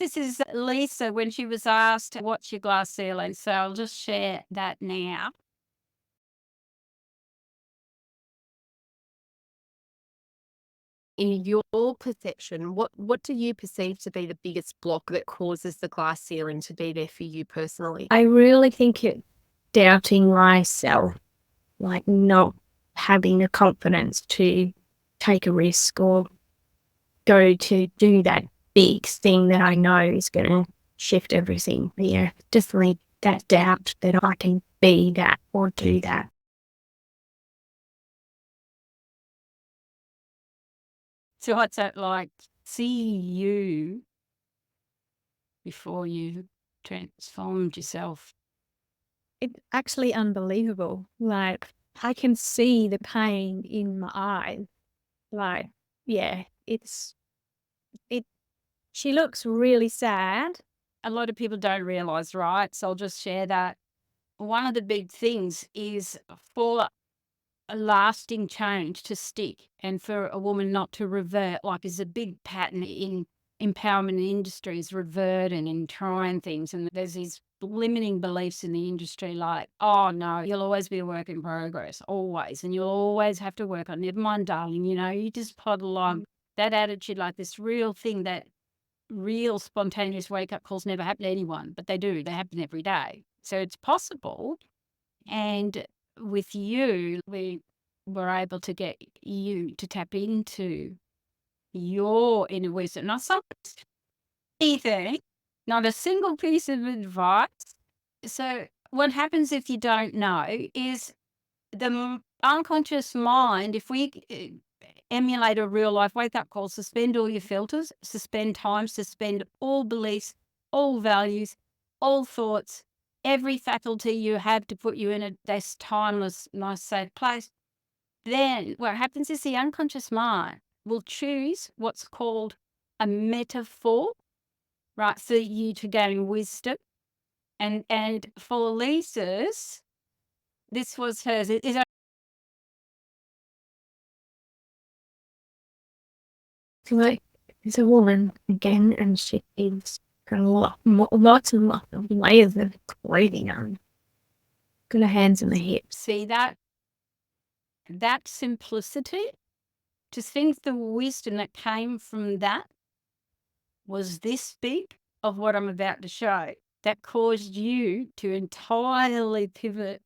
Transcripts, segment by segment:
This is Lesa when she was asked, "What's your glass ceiling?" So I'll just share that now. In your perception, what do you perceive to be the biggest block that causes the glass ceiling to be there for you personally? I really think it's doubting myself, like not having the confidence to take a risk or go to do that big thing that I know is going to shift everything. Yeah, definitely that doubt that I can be that or do that. So what's that like? See you before you transformed yourself. It's actually unbelievable. Like, I can see the pain in my eyes. Like, yeah, she looks really sad. A lot of people don't realize, right? So I'll just share that. One of the big things is for a lasting change to stick and for a woman not to revert, like is a big pattern in empowerment industries, reverting and trying things. And there's these limiting beliefs in the industry like, oh no, you'll always be a work in progress, always. And you'll always have to work on, never mind, darling, you just plod along. That attitude, like this real thing that real spontaneous wake up calls never happen to anyone, but they do. They happen every day. So it's possible. And with you, we were able to get you to tap into your inner wisdom. Not some anything, not a single piece of advice. So what happens if you don't know is the unconscious mind, if we emulate a real life wake up call, suspend all your filters, suspend time, suspend all beliefs, all values, all thoughts, every faculty you have to put you in this timeless, nice, safe place. Then what happens is the unconscious mind will choose what's called a metaphor, right, for you to gain wisdom. And for Lisa's, this was hers. Like, there's a woman again, and she is got lots and lots of layers of clothing on. Got her hands on the hips. See that simplicity? To think the wisdom that came from that was this big of what I'm about to show, that caused you to entirely pivot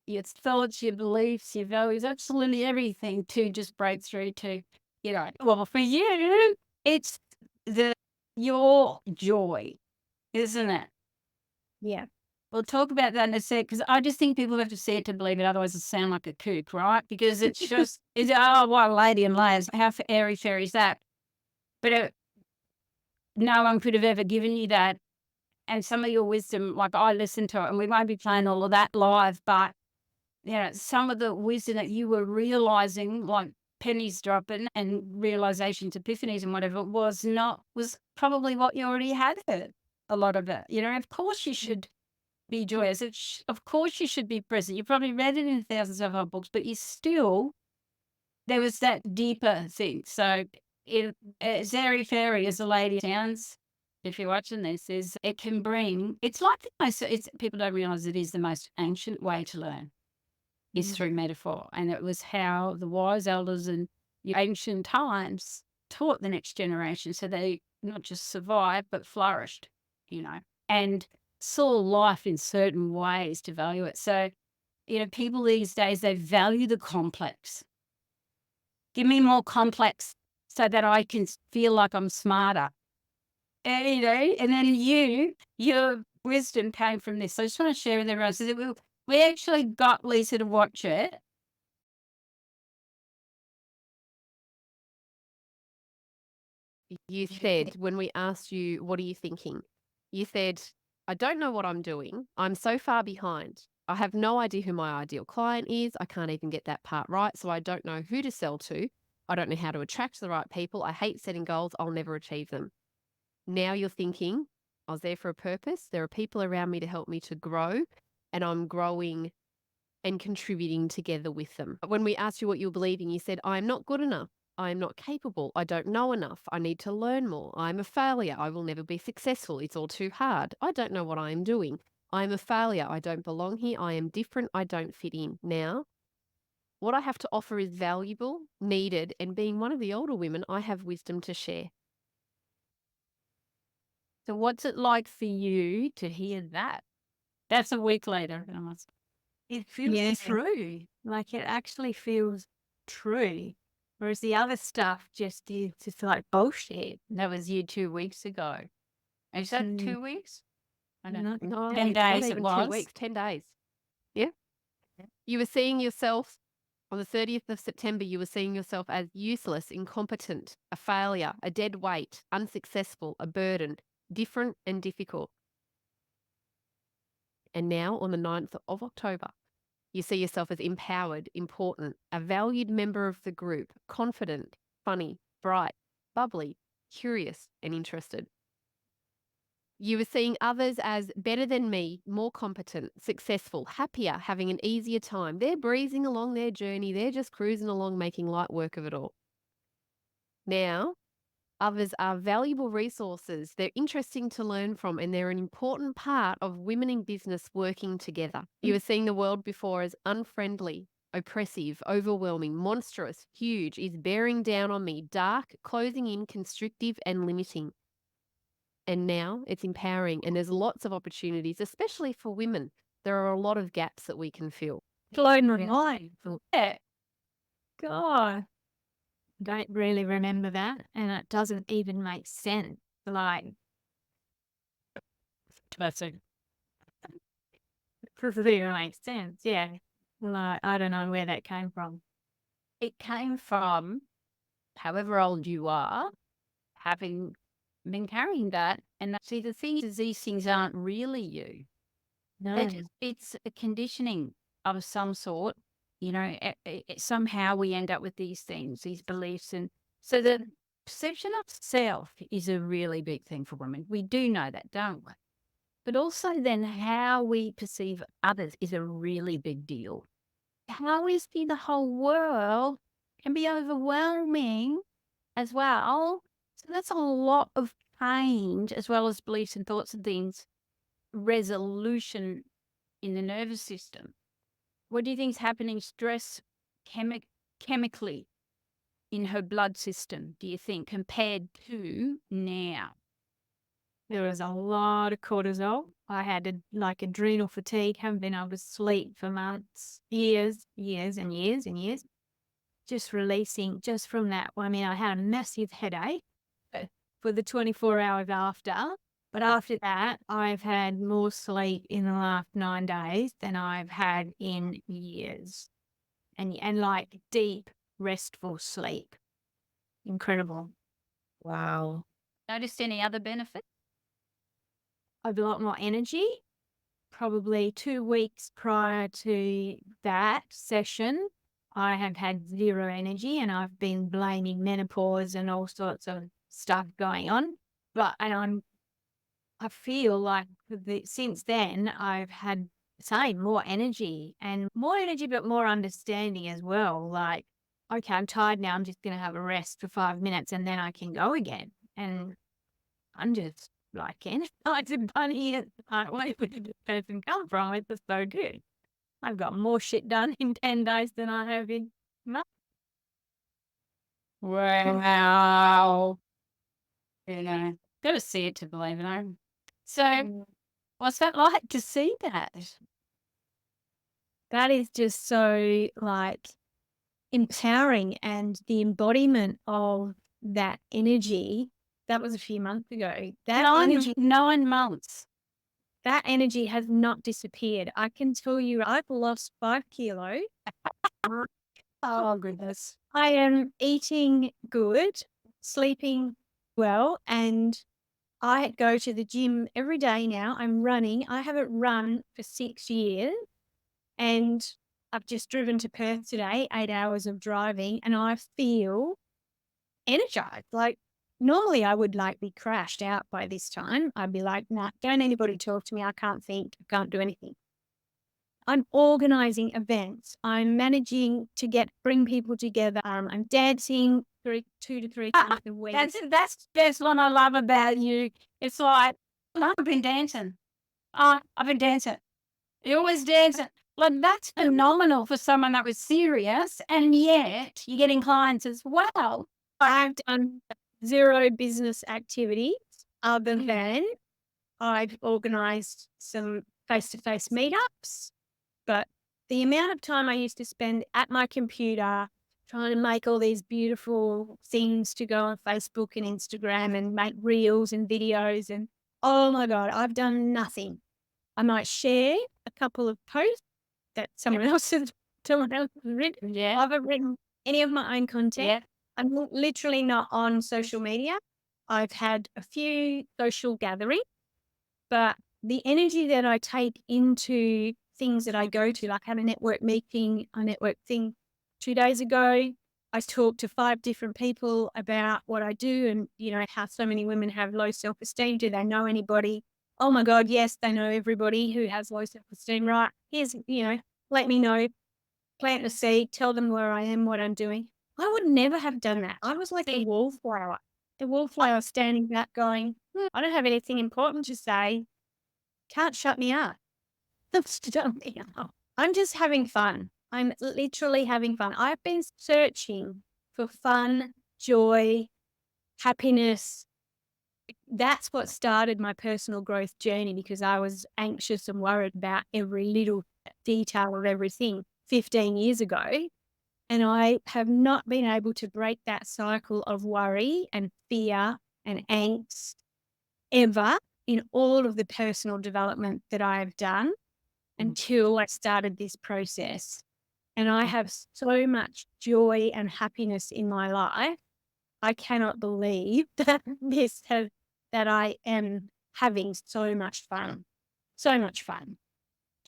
your thoughts, your beliefs, your values, absolutely everything to just break through to, well, for you, it's your joy, isn't it? Yeah. We'll talk about that in a sec, because I just think people have to see it to believe it, otherwise it sound like a kook, right? Because it's just, oh, what a lady in layers, how airy-fairy is that? But no one could have ever given you that. And some of your wisdom, like I listened to it, and we won't be playing all of that live, but, some of the wisdom that you were realizing, like pennies dropping and realizations, epiphanies and whatever, was probably what you already had heard, a lot of it. Of course you should be joyous. Of course you should be present. You probably read it in thousands of other books, but there was that deeper thing. So as airy fairy as the lady sounds, if you're watching this, it's like people don't realize it is the most ancient way to learn is through metaphor. And it was how the wise elders in ancient times taught the next generation. So they not just survived, but flourished, and saw life in certain ways to value it. So, people these days, they value the complex. Give me more complex so that I can feel like I'm smarter. And, and then your wisdom came from this. So I just want to share with everyone. So we actually got Lesa to watch it. You said, when we asked you, what are you thinking? You said, I don't know what I'm doing. I'm so far behind. I have no idea who my ideal client is. I can't even get that part right. So I don't know who to sell to. I don't know how to attract the right people. I hate setting goals. I'll never achieve them. Now you're thinking, I was there for a purpose. There are people around me to help me to grow, and I'm growing and contributing together with them. When we asked you what you were believing, you said, I'm not good enough. I am not capable. I don't know enough. I need to learn more. I'm a failure. I will never be successful. It's all too hard. I don't know what I am doing. I am a failure. I don't belong here. I am different. I don't fit in. Now, what I have to offer is valuable, needed, and being one of the older women, I have wisdom to share. So what's it like for you to hear that? That's a week later. It feels Yeah. true. Like it actually feels true. Whereas the other stuff just is just like bullshit. That was you 2 weeks ago. Is that Mm. 2 weeks? I don't know. Not No, 10 not days it even was. 2 weeks, 10 days. Yeah. You were seeing yourself on the 30th of September, you were seeing yourself as useless, incompetent, a failure, a dead weight, unsuccessful, a burden, different and difficult. And now on the 9th of October, you see yourself as empowered, important, a valued member of the group, confident, funny, bright, bubbly, curious, and interested. You were seeing others as better than me, more competent, successful, happier, having an easier time. They're breezing along their journey. They're just cruising along, making light work of it all. Now, others are valuable resources. They're interesting to learn from, and they're an important part of women in business working together. You were seeing the world before as unfriendly, oppressive, overwhelming, monstrous, huge, is bearing down on me, dark, closing in, constrictive, and limiting. And now it's empowering, and there's lots of opportunities, especially for women. There are a lot of gaps that we can fill. Blown my mind. Yeah. God. Don't really remember that, and it doesn't even make sense. Like, That's it. doesn't even make sense. Yeah. Like, I don't know where that came from. It came from however old you are, having been carrying that. And see, the thing is, these things aren't really you. No. It's a conditioning of some sort. You know, somehow we end up with these things, these beliefs. And so the perception of self is a really big thing for women. We do know that, don't we? But also then how we perceive others is a really big deal. How we see the whole world can be overwhelming as well. So that's a lot of change, as well as beliefs and thoughts and things, resolution in the nervous system. What do you think is happening? Stress chemically in her blood system, do you think, compared to now? There was a lot of cortisol. I had adrenal fatigue, haven't been able to sleep for months, years and years and years. Just releasing just from that. I mean, I had a massive headache for the 24 hours after. But after that, I've had more sleep in the last 9 days than I've had in years. And like deep, restful sleep. Incredible. Wow. Noticed any other benefits? I've a lot more energy. Probably 2 weeks prior to that session, I have had zero energy, and I've been blaming menopause and all sorts of stuff going on. I feel like since then I've had more energy, but more understanding as well. Like, okay, I'm tired now. I'm just going to have a rest for 5 minutes and then I can go again. And I'm just like energized and funny. I can't wait for this person come from. It's just so good. I've got more shit done in 10 days than I have in months. Wow. You know, got to see it to believe it. So what's that like to see that? That is just so like empowering, and the embodiment of that energy. That was a few months ago. That 9 months. that energy has not disappeared. I can tell you, I've lost 5 kilos. Oh, goodness. I am eating good, sleeping well, and I go to the gym every day now. I'm running. I haven't run for 6 years, and I've just driven to Perth today, 8 hours of driving, and I feel energized. Like, normally I would be crashed out by this time. I'd be like, nah, don't anybody talk to me. I can't think. I can't do anything. I'm organizing events. I'm managing to bring people together. I'm dancing 2 to 3 times a week. That's the best one I love about you. It's like, "Oh, I've been dancing. I've been dancing. You're always dancing." Like, that's phenomenal for someone that was serious, and yet you're getting clients as well. I've done 0 business activities other than I've organised some face-to-face meetups, but the amount of time I used to spend at my computer trying to make all these beautiful things to go on Facebook and Instagram and make reels and videos, and oh my God, I've done nothing. I might share a couple of posts that someone else has written. Yeah. I haven't written any of my own content. Yeah. I'm literally not on social media. I've had a few social gatherings, but the energy that I take into things that I go to, like I had a network meeting, a network thing 2 days ago. I talked to 5 different people about what I do and, how so many women have low self-esteem. Do they know anybody? Oh my God, yes, they know everybody who has low self-esteem, right? Here's, let me know, plant a seed, tell them where I am, what I'm doing. I would never have done that. I was like a wallflower. The wallflower standing back going, I don't have anything important to say. Can't shut me up. Shut me up. I'm just having fun. I'm literally having fun. I've been searching for fun, joy, happiness. That's what started my personal growth journey, because I was anxious and worried about every little detail of everything 15 years ago. And I have not been able to break that cycle of worry and fear and angst ever in all of the personal development that I have done until I started this process. And I have so much joy and happiness in my life. I cannot believe that that I am having so much fun. So much fun.